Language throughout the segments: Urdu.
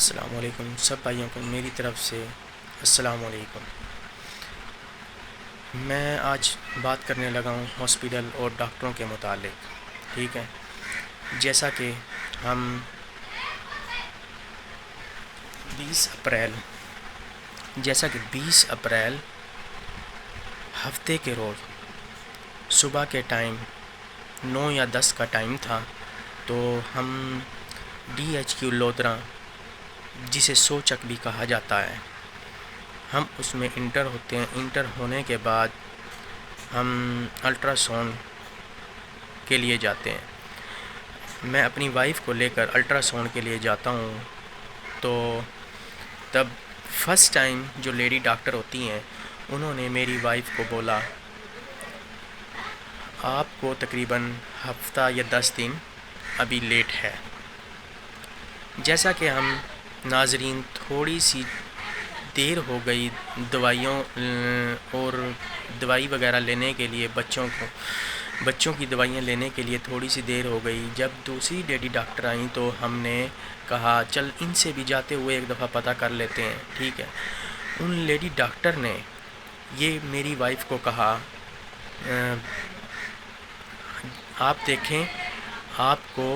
السلام علیکم سب بھائیوں کو میری طرف سے السلام علیکم۔ میں آج بات کرنے لگا ہوں ہاسپٹل اور ڈاکٹروں کے متعلق، ٹھیک ہے۔ جیسا کہ ہم 20 اپریل ہفتے کے روز صبح کے ٹائم 9 یا 10 کا ٹائم تھا، تو ہم DHQ لودھرا، جسے سوچک بھی کہا جاتا ہے، ہم اس میں انٹر ہوتے ہیں۔ انٹر ہونے کے بعد ہم الٹرا ساؤنڈ کے لیے جاتے ہیں۔ میں اپنی وائف کو لے کر الٹرا ساؤنڈ کے لیے جاتا ہوں، تو تب فرسٹ ٹائم جو لیڈی ڈاکٹر ہوتی ہیں انہوں نے میری وائف کو بولا آپ کو تقریباً ہفتہ یا 10 دن ابھی لیٹ ہے۔ جیسا کہ ہم ناظرین تھوڑی سی دیر ہو گئی دوائیوں اور دوائی وغیرہ لینے کے لیے، بچوں کی دوائیاں لینے کے لیے تھوڑی سی دیر ہو گئی۔ جب دوسری لیڈی ڈاکٹر آئیں تو ہم نے کہا چل ان سے بھی جاتے ہوئے ایک دفعہ پتہ کر لیتے ہیں، ٹھیک ہے۔ ان لیڈی ڈاکٹر نے یہ میری وائف کو کہا آپ دیکھیں آپ کو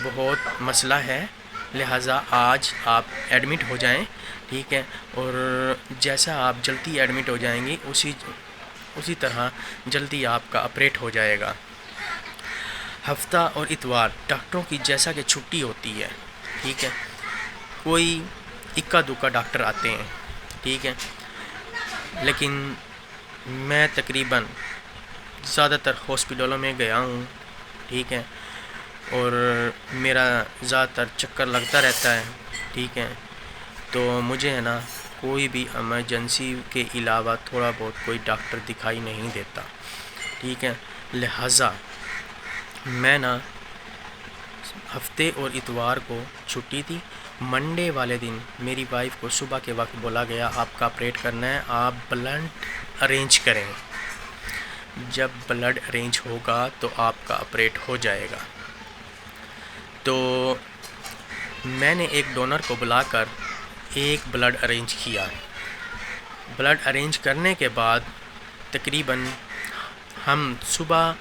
بہت مسئلہ ہے، لہٰذا آج آپ ایڈمٹ ہو جائیں، ٹھیک ہے، اور جیسا آپ جلدی ایڈمٹ ہو جائیں گی اسی طرح جلدی آپ کا آپریٹ ہو جائے گا۔ ہفتہ اور اتوار ڈاکٹروں کی جیسا کہ چھٹی ہوتی ہے، ٹھیک ہے، کوئی اکا دکا ڈاکٹر آتے ہیں، ٹھیک ہے، لیکن میں تقریباً زیادہ تر ہاسپٹلوں میں گیا ہوں، ٹھیک ہے، اور میرا زیادہ تر چکر لگتا رہتا ہے، ٹھیک ہے، تو مجھے ہے نا کوئی بھی ایمرجنسی کے علاوہ تھوڑا بہت کوئی ڈاکٹر دکھائی نہیں دیتا، ٹھیک ہے۔ لہٰذا میں نا ہفتے اور اتوار کو چھٹی تھی، منڈے والے دن میری وائف کو صبح کے وقت بولا گیا آپ کا آپریٹ کرنا ہے، آپ بلڈ ارینج کریں، جب بلڈ ارینج ہوگا تو آپ کا آپریٹ ہو جائے گا۔ تو میں نے ایک ڈونر کو بلا کر ایک بلڈ ارینج کیا۔ بلڈ ارینج کرنے کے بعد تقریباً ہم صبح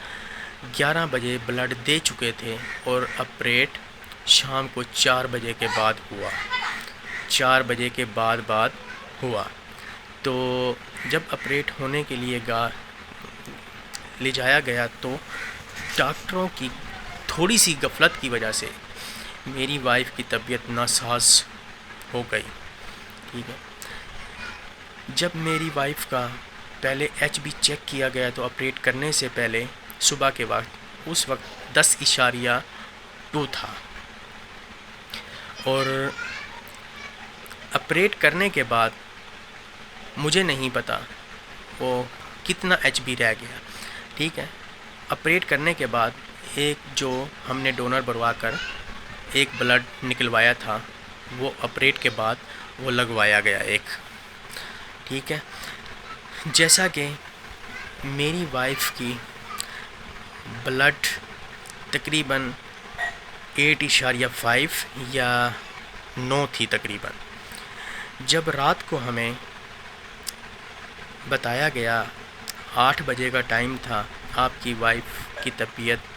11 بجے بلڈ دے چکے تھے اور آپریٹ شام کو 4 بجے کے بعد ہوا، 4 بجے کے بعد ہوا۔ تو جب آپریٹ ہونے کے لیے لے جایا گیا تو ڈاکٹروں کی تھوڑی سی غفلت کی وجہ سے میری وائف کی طبیعت ناساز ہو گئی، ٹھیک ہے۔ جب میری وائف کا پہلے HB چیک کیا گیا تو آپریٹ کرنے سے پہلے صبح کے وقت اس وقت 10.2 تھا، اور آپریٹ کرنے کے بعد مجھے نہیں پتا وہ کتنا HB رہ گیا، ٹھیک ہے۔ آپریٹ کرنے کے بعد ایک جو ہم نے ڈونر بھروا کر ایک بلڈ نکلوایا تھا وہ آپریٹ کے بعد وہ لگوایا گیا ایک، ٹھیک ہے۔ جیسا کہ میری وائف کی بلڈ تقریباً 8.5 یا 9 تھی تقریباً۔ جب رات کو ہمیں بتایا گیا 8 بجے کا ٹائم تھا آپ کی وائف کی طبیعت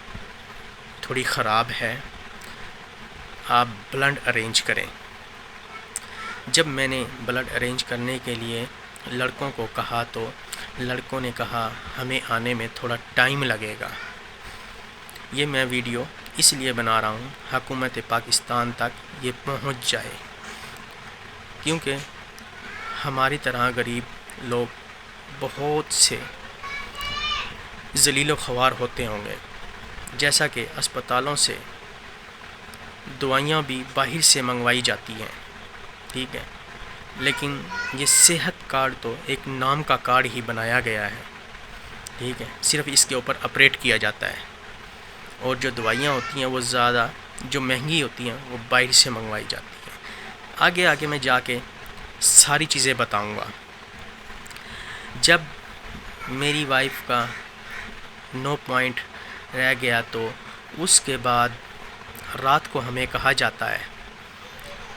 تھوڑی خراب ہے، آپ بلڈ ارینج کریں۔ جب میں نے بلڈ ارینج کرنے کے لیے لڑکوں کو کہا تو لڑکوں نے کہا ہمیں آنے میں تھوڑا ٹائم لگے گا۔ یہ میں ویڈیو اس لیے بنا رہا ہوں حکومت پاکستان تک یہ پہنچ جائے، کیونکہ ہماری طرح غریب لوگ بہت سے ذلیل و خوار ہوتے ہوں گے، جیسا کہ اسپتالوں سے دوائیاں بھی باہر سے منگوائی جاتی ہیں، ٹھیک ہے، لیکن یہ صحت کارڈ تو ایک نام کا کارڈ ہی بنایا گیا ہے، ٹھیک ہے، صرف اس کے اوپر آپریٹ کیا جاتا ہے، اور جو دوائیاں ہوتی ہیں وہ زیادہ جو مہنگی ہوتی ہیں وہ باہر سے منگوائی جاتی ہیں۔ آگے میں جا کے ساری چیزیں بتاؤں گا۔ جب میری وائف کا 9 پوائنٹ رہ گیا تو اس کے بعد رات کو ہمیں کہا جاتا ہے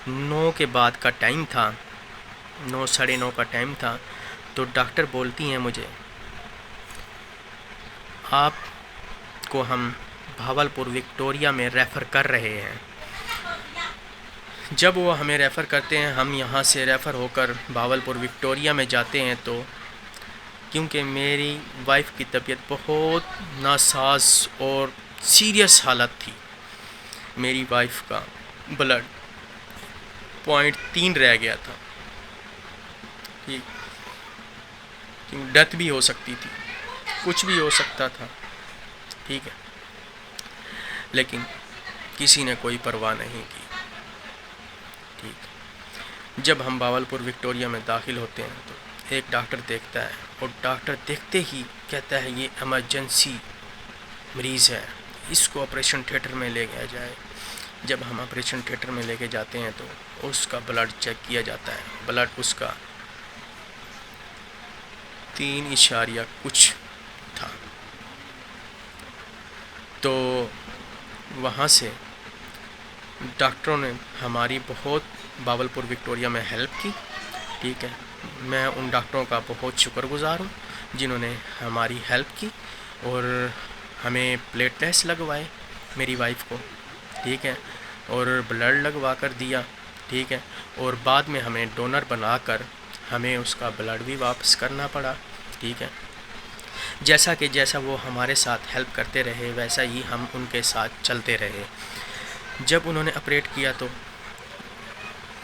9 کے بعد کا ٹائم تھا، 9 ساڑھے 9 کا ٹائم تھا، تو ڈاکٹر بولتی ہیں مجھے آپ کو ہم بھاولپور وکٹوریہ میں ریفر کر رہے ہیں۔ جب وہ ہمیں ریفر کرتے ہیں، ہم یہاں سے ریفر ہو کر بھاولپور وکٹوریہ میں جاتے ہیں، تو کیونکہ میری وائف کی طبیعت بہت ناساز اور سیریس حالت تھی، میری وائف کا بلڈ 0.3 رہ گیا تھا، ڈیتھ بھی ہو سکتی تھی، کچھ بھی ہو سکتا تھا، ٹھیک ہے، لیکن کسی نے کوئی پرواہ نہیں کی، ٹھیک۔ جب ہم بھاولپور وکٹوریہ میں داخل ہوتے ہیں تو ایک ڈاکٹر دیکھتا ہے، اور ڈاکٹر دیکھتے ہی کہتا ہے یہ ایمرجنسی مریض ہے، اس کو آپریشن تھیٹر میں لے گیا جائے۔ جب ہم آپریشن تھیٹر میں لے کے جاتے ہیں تو اس کا بلڈ چیک کیا جاتا ہے، بلڈ اس کا 3 کچھ تھا، تو وہاں سے ڈاکٹروں نے ہماری بہت بھاولپور وکٹوریہ میں ہیلپ کی، ٹھیک ہے، میں ان ڈاکٹروں کا بہت شکر گزار ہوں جنہوں نے ہماری ہیلپ کی اور ہمیں پلیٹلیٹس لگوائے میری وائف کو، ٹھیک ہے، اور بلڈ لگوا کر دیا، ٹھیک ہے، اور بعد میں ہمیں ڈونر بنا کر ہمیں اس کا بلڈ بھی واپس کرنا پڑا، ٹھیک ہے۔ جیسا وہ ہمارے ساتھ ہیلپ کرتے رہے ویسا ہی ہم ان کے ساتھ چلتے رہے۔ جب انہوں نے آپریٹ کیا تو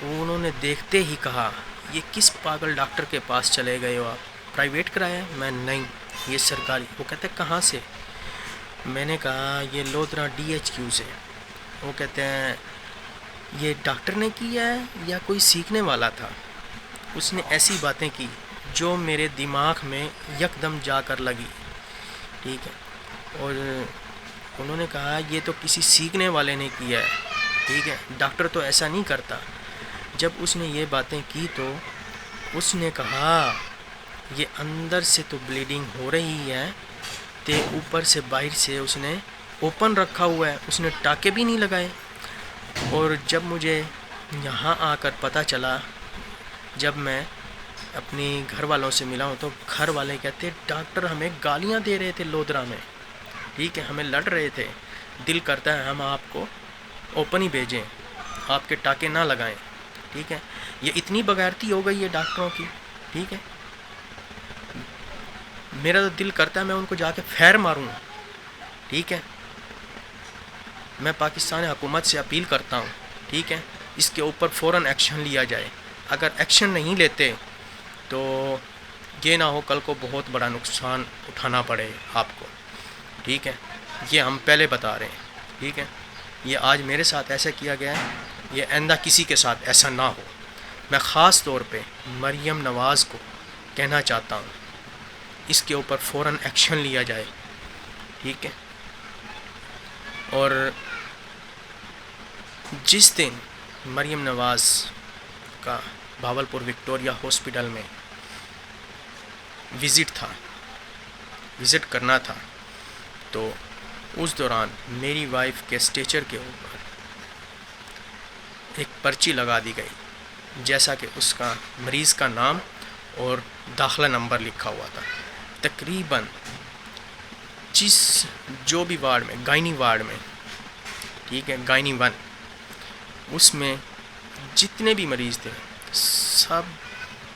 انہوں نے دیکھتے ہی کہا یہ کس پاگل ڈاکٹر کے پاس چلے گئے ہو آپ، پرائیویٹ کرایا؟ میں نہیں، یہ سرکاری۔ وہ کہتے ہیں کہاں سے؟ میں نے کہا یہ لودھرا DHQ سے۔ وہ کہتے ہیں یہ ڈاکٹر نے کیا ہے یا کوئی سیکھنے والا تھا؟ اس نے ایسی باتیں کی جو میرے دماغ میں یکدم جا کر لگی، ٹھیک ہے، اور انہوں نے کہا یہ تو کسی سیکھنے والے نے کیا ہے، ٹھیک ہے، ڈاکٹر تو ایسا نہیں کرتا۔ جب اس نے یہ باتیں کی تو اس نے کہا یہ اندر سے تو بلیڈنگ ہو رہی ہے، تے اوپر سے باہر سے اس نے اوپن رکھا ہوا ہے، اس نے ٹاکے بھی نہیں لگائے۔ اور جب مجھے یہاں آ کر پتہ چلا، جب میں اپنی گھر والوں سے ملا ہوں تو گھر والے کہتے ڈاکٹر ہمیں گالیاں دے رہے تھے لودھرا میں، ٹھیک ہے، ہمیں لڑ رہے تھے، دل کرتا ہے ہم آپ کو اوپن ہی بھیجیں، آپ کے ٹاکے نہ لگائیں، ٹھیک ہے۔ یہ اتنی بغیرتی ہو گئی ہے ڈاکٹروں کی، ٹھیک ہے، میرا تو دل کرتا ہے میں ان کو جا کے پھیر ماروں، ٹھیک ہے۔ میں پاکستان حکومت سے اپیل کرتا ہوں، ٹھیک ہے، اس کے اوپر فوراً ایکشن لیا جائے۔ اگر ایکشن نہیں لیتے تو یہ نہ ہو کل کو بہت بڑا نقصان اٹھانا پڑے آپ کو، ٹھیک ہے، یہ ہم پہلے بتا رہے ہیں، ٹھیک ہے۔ یہ آج میرے ساتھ ایسا کیا گیا ہے، یہ آئندہ کسی کے ساتھ ایسا نہ ہو۔ میں خاص طور پہ مریم نواز کو کہنا چاہتا ہوں اس کے اوپر فوراً ایکشن لیا جائے، ٹھیک ہے۔ اور جس دن مریم نواز کا بھاولپور وکٹوریہ ہاسپٹل میں وزٹ کرنا تھا تو اس دوران میری وائف کے اسٹیچر کے اوپر ایک پرچی لگا دی گئی، جیسا کہ اس کا مریض کا نام اور داخلہ نمبر لکھا ہوا تھا۔ تقریباً جو بھی وارڈ میں، گائنی وارڈ میں، ٹھیک ہے، گائنی 1، اس میں جتنے بھی مریض تھے سب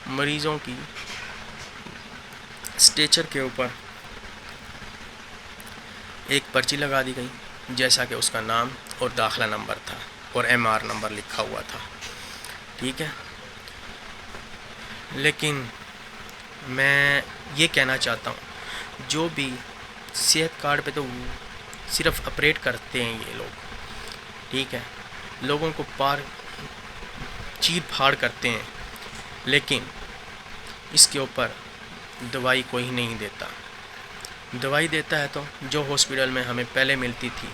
مریضوں کی اسٹیچر کے اوپر ایک پرچی لگا دی گئی، جیسا کہ اس کا نام اور داخلہ نمبر تھا اور MR نمبر لکھا ہوا تھا، ٹھیک ہے۔ لیکن میں یہ کہنا چاہتا ہوں جو بھی صحت کارڈ پہ تو صرف آپریٹ کرتے ہیں یہ لوگ، ٹھیک ہے، لوگوں کو چیر پھاڑ کرتے ہیں، لیکن اس کے اوپر دوائی کوئی نہیں دیتا۔ دوائی دیتا ہے تو جو ہاسپٹل میں ہمیں پہلے ملتی تھی،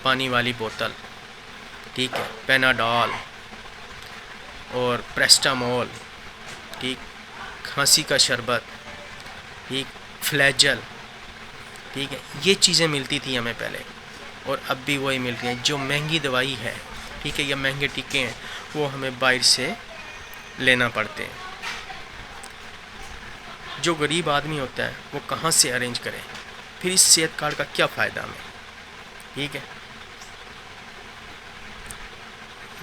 پانی والی بوتل، ٹھیک ہے، پیناڈول اور پریسٹامول، ٹھیک، کھانسی کا شربت، ٹھیک، فلیجل، ٹھیک ہے، یہ چیزیں ملتی تھی ہمیں پہلے، اور اب بھی وہی مل رہی ہیں۔ جو مہنگی دوائی ہے، ٹھیک ہے، یا مہنگے ٹیکے ہیں، وہ ہمیں باہر سے لینا پڑتے ہیں۔ جو غریب آدمی ہوتا ہے وہ کہاں سے ارینج کرے؟ پھر اس صحت کارڈ کا کیا فائدہ ہمیں؟ ٹھیک ہے،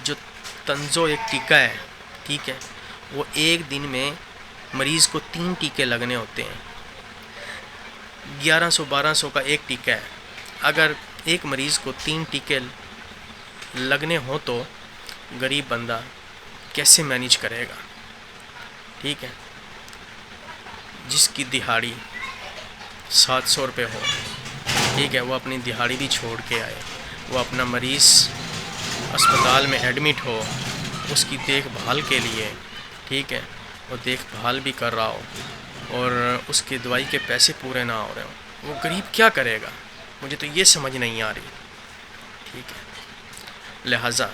جو تنزو ایک ٹیکہ ہے، ٹھیک ہے، وہ ایک دن میں مریض کو 3 ٹیکے لگنے ہوتے ہیں۔ 1100-1200 کا ایک ٹیکہ ہے۔ اگر ایک مریض کو 3 ٹیکے لگنے ہوں تو غریب بندہ کیسے مینیج کرے گا؟ ٹھیک ہے، جس کی دہاڑی 700 روپے ہو، ٹھیک ہے، وہ اپنی دہاڑی بھی چھوڑ کے آئے، وہ اپنا مریض اسپتال میں ایڈمٹ ہو، اس کی دیکھ بھال کے لیے، ٹھیک ہے، وہ دیکھ بھال بھی کر رہا ہو اور اس کی دوائی کے پیسے پورے نہ ہو رہے ہوں، وہ غریب کیا کرے گا؟ مجھے تو یہ سمجھ نہیں آ رہی۔ ٹھیک ہے، لہٰذا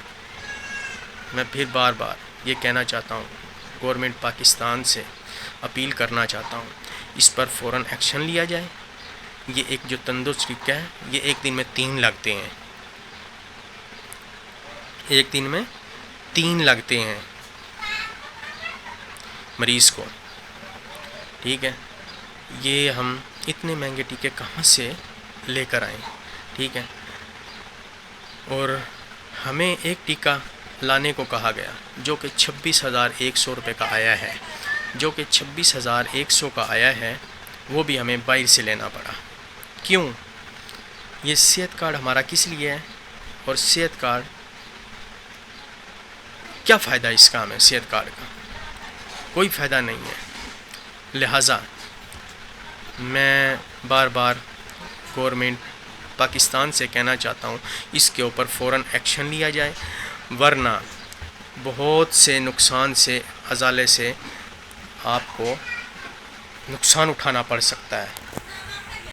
میں پھر بار بار یہ کہنا چاہتا ہوں، گورنمنٹ پاکستان سے اپیل کرنا چاہتا ہوں، اس پر فوراً ایکشن لیا جائے۔ یہ ایک جو تندرست ٹیکہ ہے، یہ ایک دن میں 3 لگتے ہیں، ایک دن میں 3 لگتے ہیں مریض کو، ٹھیک ہے۔ یہ ہم اتنے مہنگے ٹیکے کہاں سے لے کر آئیں؟ ٹھیک ہے، اور ہمیں ایک ٹیکہ لانے کو کہا گیا جو کہ 26,100 روپے کا آیا ہے، جو کہ 26,100 کا آیا ہے، وہ بھی ہمیں باہر سے لینا پڑا۔ کیوں؟ یہ صحت کارڈ ہمارا کس لیے ہے؟ اور صحت کارڈ کیا فائدہ اس کا ہمیں؟ صحت کارڈ کا کوئی فائدہ نہیں ہے۔ لہٰذا میں بار بار گورنمنٹ پاکستان سے کہنا چاہتا ہوں، اس کے اوپر فوراً ایکشن لیا جائے، ورنہ بہت سے نقصان سے، ازالے سے آپ کو نقصان اٹھانا پڑ سکتا ہے۔